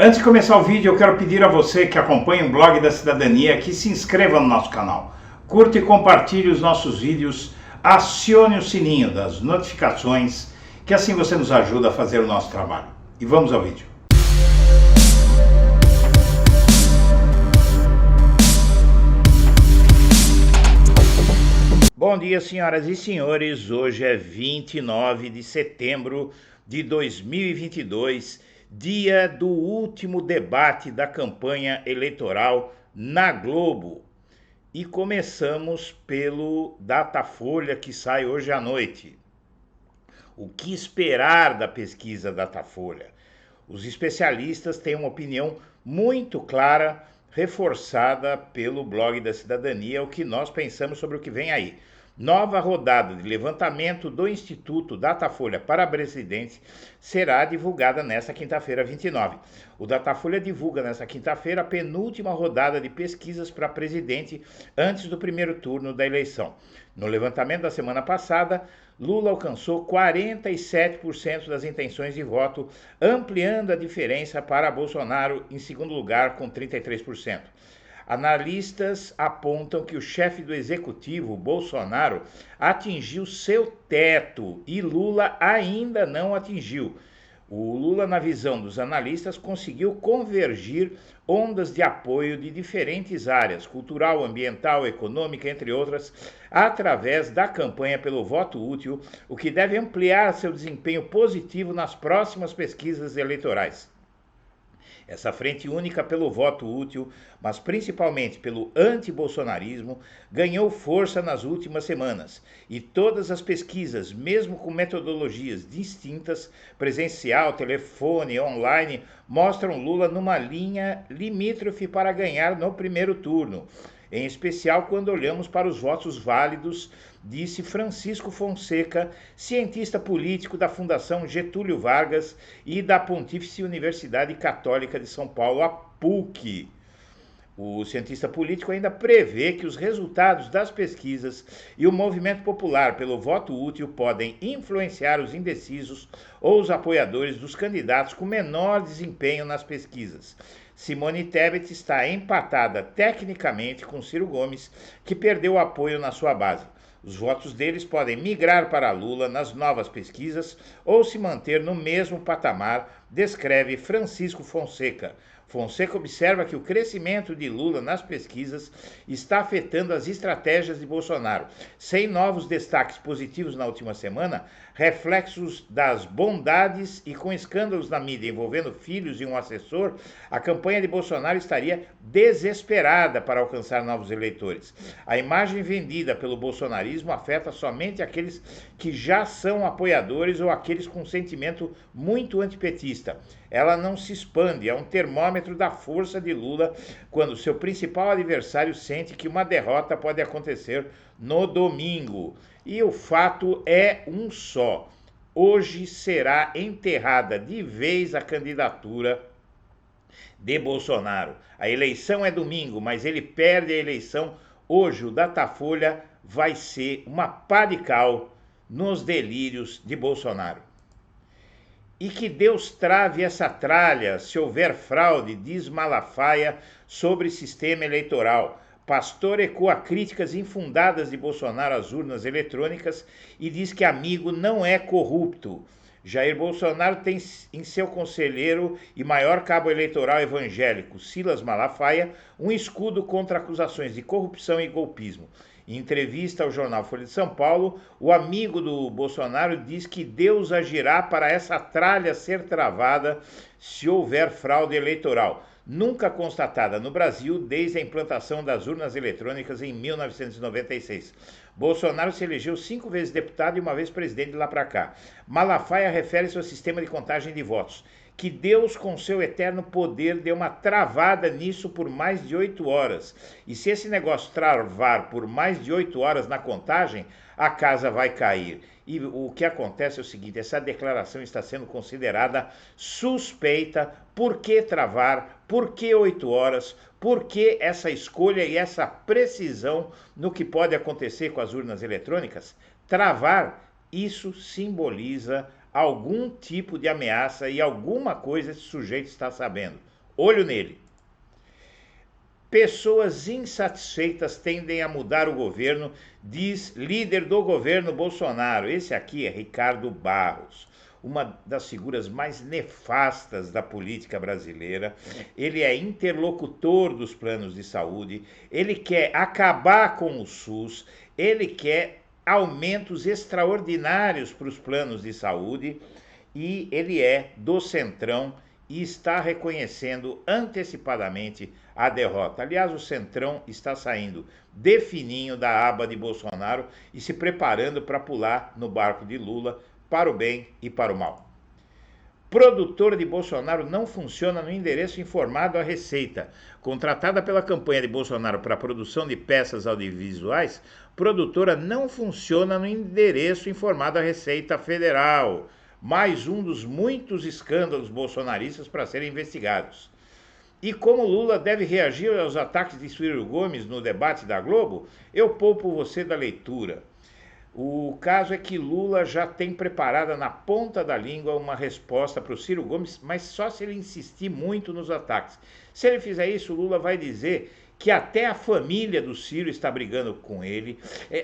Antes de começar o vídeo, eu quero pedir a você que acompanha o Blog da Cidadania que se inscreva no nosso canal, curta e compartilhe os nossos vídeos, acione o sininho das notificações, que assim você nos ajuda a fazer o nosso trabalho. E vamos ao vídeo. Bom dia, senhoras e senhores. Hoje é 29 de setembro de 2022, dia do último debate da campanha eleitoral na Globo. E começamos pelo Datafolha, que sai hoje à noite. O que esperar da pesquisa Datafolha? Os especialistas têm uma opinião muito clara, reforçada pelo Blog da Cidadania, o que nós pensamos sobre o que vem aí. Nova rodada de levantamento do Instituto Datafolha para presidente será divulgada nesta quinta-feira, 29. O Datafolha divulga nesta quinta-feira a penúltima rodada de pesquisas para presidente antes do primeiro turno da eleição. No levantamento da semana passada, Lula alcançou 47% das intenções de voto, ampliando a diferença para Bolsonaro em segundo lugar com 33%. Analistas apontam que o chefe do executivo, Bolsonaro, atingiu seu teto e Lula ainda não atingiu. O Lula, na visão dos analistas, conseguiu convergir ondas de apoio de diferentes áreas, cultural, ambiental, econômica, entre outras, através da campanha pelo voto útil, o que deve ampliar seu desempenho positivo nas próximas pesquisas eleitorais. Essa frente única pelo voto útil, mas principalmente pelo antibolsonarismo, ganhou força nas últimas semanas. E todas as pesquisas, mesmo com metodologias distintas, presencial, telefone, online, mostram Lula numa linha limítrofe para ganhar no primeiro turno. Em especial quando olhamos para os votos válidos, disse Francisco Fonseca, cientista político da Fundação Getúlio Vargas e da Pontífice Universidade Católica de São Paulo, a PUC. O cientista político ainda prevê que os resultados das pesquisas e o movimento popular pelo voto útil podem influenciar os indecisos ou os apoiadores dos candidatos com menor desempenho nas pesquisas. Simone Tebet está empatada tecnicamente com Ciro Gomes, que perdeu apoio na sua base. Os votos deles podem migrar para Lula nas novas pesquisas ou se manter no mesmo patamar, descreve Francisco Fonseca. Fonseca observa que o crescimento de Lula nas pesquisas está afetando as estratégias de Bolsonaro. Sem novos destaques positivos na última semana, reflexos das bondades e com escândalos na mídia envolvendo filhos e um assessor, a campanha de Bolsonaro estaria desesperada para alcançar novos eleitores. A imagem vendida pelo bolsonarismo afeta somente aqueles que já são apoiadores ou aqueles com sentimento muito antipetista. Ela não se expande, é um termômetro da força de Lula quando seu principal adversário sente que uma derrota pode acontecer no domingo. E o fato é um só: hoje será enterrada de vez a candidatura de Bolsonaro. A eleição é domingo, mas ele perde a eleição hoje. O Datafolha vai ser uma pá de cal nos delírios de Bolsonaro. E que Deus trave essa tralha se houver fraude, diz Malafaia sobre sistema eleitoral. Pastor ecoa críticas infundadas de Bolsonaro às urnas eletrônicas e diz que amigo não é corrupto. Jair Bolsonaro tem em seu conselheiro e maior cabo eleitoral evangélico, Silas Malafaia, um escudo contra acusações de corrupção e golpismo. Em entrevista ao jornal Folha de São Paulo, o amigo do Bolsonaro diz que Deus agirá para essa tralha ser travada se houver fraude eleitoral, nunca constatada no Brasil desde a implantação das urnas eletrônicas em 1996. Bolsonaro se elegeu 5 vezes deputado e uma vez presidente de lá para cá. Malafaia refere-se ao sistema de contagem de votos. Que Deus, com seu eterno poder, dê uma travada nisso por mais de 8 horas. E se esse negócio travar por mais de 8 horas na contagem, a casa vai cair. E o que acontece é o seguinte: essa declaração está sendo considerada suspeita. Por que travar? Por que 8 horas? Por que essa escolha e essa precisão no que pode acontecer com as urnas eletrônicas? Travar, isso simboliza algum tipo de ameaça e alguma coisa esse sujeito está sabendo. Olho nele. Pessoas insatisfeitas tendem a mudar o governo, diz líder do governo Bolsonaro. Esse aqui é Ricardo Barros, uma das figuras mais nefastas da política brasileira. Ele é interlocutor dos planos de saúde, ele quer acabar com o SUS, ele quer aumentos extraordinários para os planos de saúde e ele é do Centrão e está reconhecendo antecipadamente a derrota. Aliás, o Centrão está saindo de fininho da aba de Bolsonaro e se preparando para pular no barco de Lula para o bem e para o mal. Produtora de Bolsonaro não funciona no endereço informado à Receita. Contratada pela campanha de Bolsonaro para a produção de peças audiovisuais, produtora não funciona no endereço informado à Receita Federal. Mais um dos muitos escândalos bolsonaristas para serem investigados. E como Lula deve reagir aos ataques de Ciro Gomes no debate da Globo, eu poupo você da leitura. O caso é que Lula já tem preparada na ponta da língua uma resposta para o Ciro Gomes, mas só se ele insistir muito nos ataques. Se ele fizer isso, Lula vai dizer que até a família do Ciro está brigando com ele,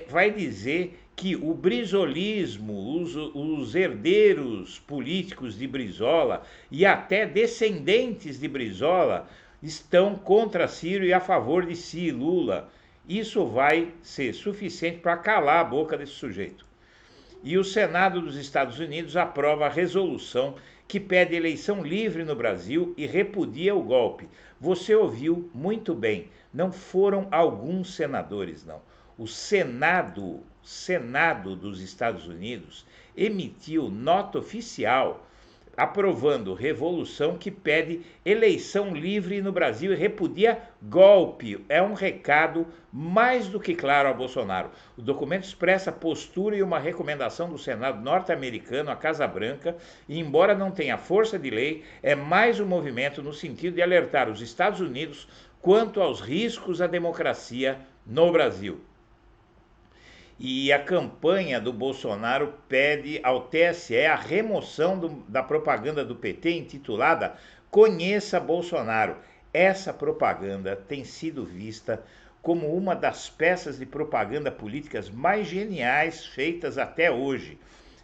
vai dizer que o brizolismo, os herdeiros políticos de Brizola e até descendentes de Brizola estão contra Ciro e a favor de si, Lula. Isso vai ser suficiente para calar a boca desse sujeito. E o Senado dos Estados Unidos aprova a resolução que pede eleição livre no Brasil e repudia o golpe. Você ouviu muito bem, não foram alguns senadores, não. O Senado dos Estados Unidos emitiu nota oficial aprovando resolução que pede eleição livre no Brasil e repudia golpe. É um recado mais do que claro a Bolsonaro. O documento expressa a postura e uma recomendação do Senado norte-americano à Casa Branca e, embora não tenha força de lei, é mais um movimento no sentido de alertar os Estados Unidos quanto aos riscos à democracia no Brasil. E a campanha do Bolsonaro pede ao TSE a remoção da propaganda do PT intitulada Conheça Bolsonaro. Essa propaganda tem sido vista como uma das peças de propaganda políticas mais geniais feitas até hoje.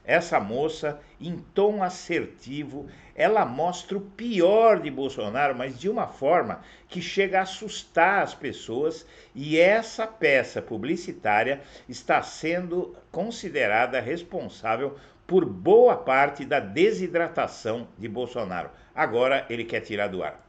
Essa moça, em tom assertivo, ela mostra o pior de Bolsonaro, mas de uma forma que chega a assustar as pessoas, e essa peça publicitária está sendo considerada responsável por boa parte da desidratação de Bolsonaro. Agora ele quer tirar do ar.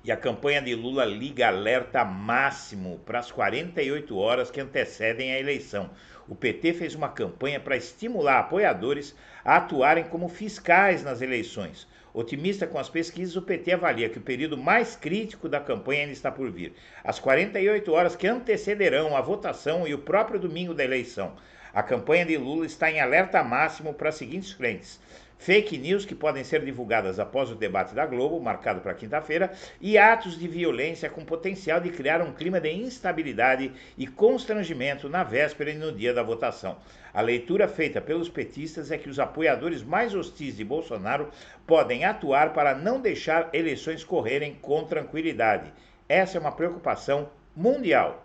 E a campanha de Lula liga alerta máximo para as 48 horas que antecedem a eleição. O PT fez uma campanha para estimular apoiadores a atuarem como fiscais nas eleições. Otimista com as pesquisas, o PT avalia que o período mais crítico da campanha ainda está por vir. As 48 horas que antecederão a votação e o próprio domingo da eleição. A campanha de Lula está em alerta máximo para as seguintes frentes: fake news que podem ser divulgadas após o debate da Globo, marcado para quinta-feira, e atos de violência com potencial de criar um clima de instabilidade e constrangimento na véspera e no dia da votação. A leitura feita pelos petistas é que os apoiadores mais hostis de Bolsonaro podem atuar para não deixar eleições correrem com tranquilidade. Essa é uma preocupação mundial.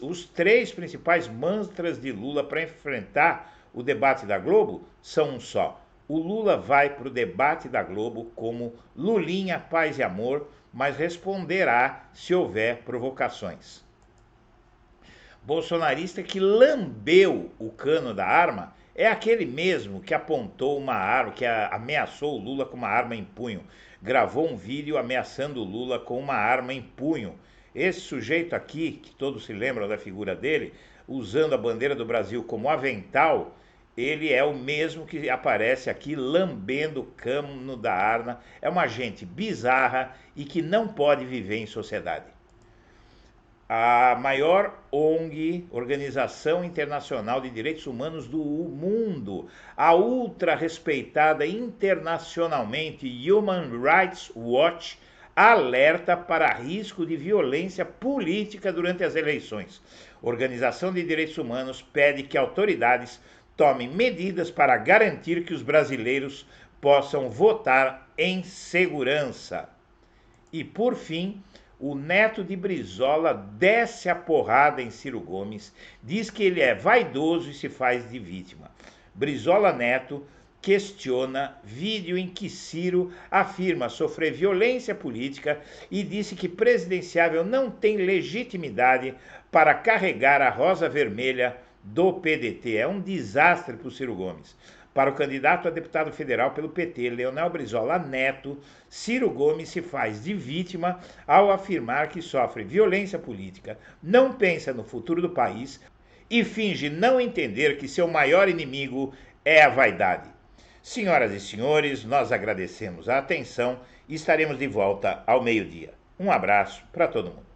Os três principais mantras de Lula para enfrentar o debate da Globo são um só. O Lula vai para o debate da Globo como Lulinha, paz e amor, mas responderá se houver provocações. Bolsonarista que lambeu o cano da arma é aquele mesmo que apontou uma arma, que ameaçou o Lula com uma arma em punho. Gravou um vídeo ameaçando o Lula com uma arma em punho. Esse sujeito aqui, que todos se lembram da figura dele, usando a bandeira do Brasil como avental, ele é o mesmo que aparece aqui lambendo o cano da arma. É uma gente bizarra e que não pode viver em sociedade. A maior ONG, Organização Internacional de Direitos Humanos do mundo, a ultra respeitada internacionalmente Human Rights Watch, alerta para risco de violência política durante as eleições. Organização de Direitos Humanos pede que autoridades tome medidas para garantir que os brasileiros possam votar em segurança. E, por fim, o neto de Brizola desce a porrada em Ciro Gomes, diz que ele é vaidoso e se faz de vítima. Brizola Neto questiona vídeo em que Ciro afirma sofrer violência política e disse que presidenciável não tem legitimidade para carregar a rosa vermelha do PDT. É um desastre para o Ciro Gomes. Para o candidato a deputado federal pelo PT, Leonel Brizola Neto, Ciro Gomes se faz de vítima ao afirmar que sofre violência política, não pensa no futuro do país e finge não entender que seu maior inimigo é a vaidade. Senhoras e senhores, nós agradecemos a atenção e estaremos de volta ao meio-dia. Um abraço para todo mundo.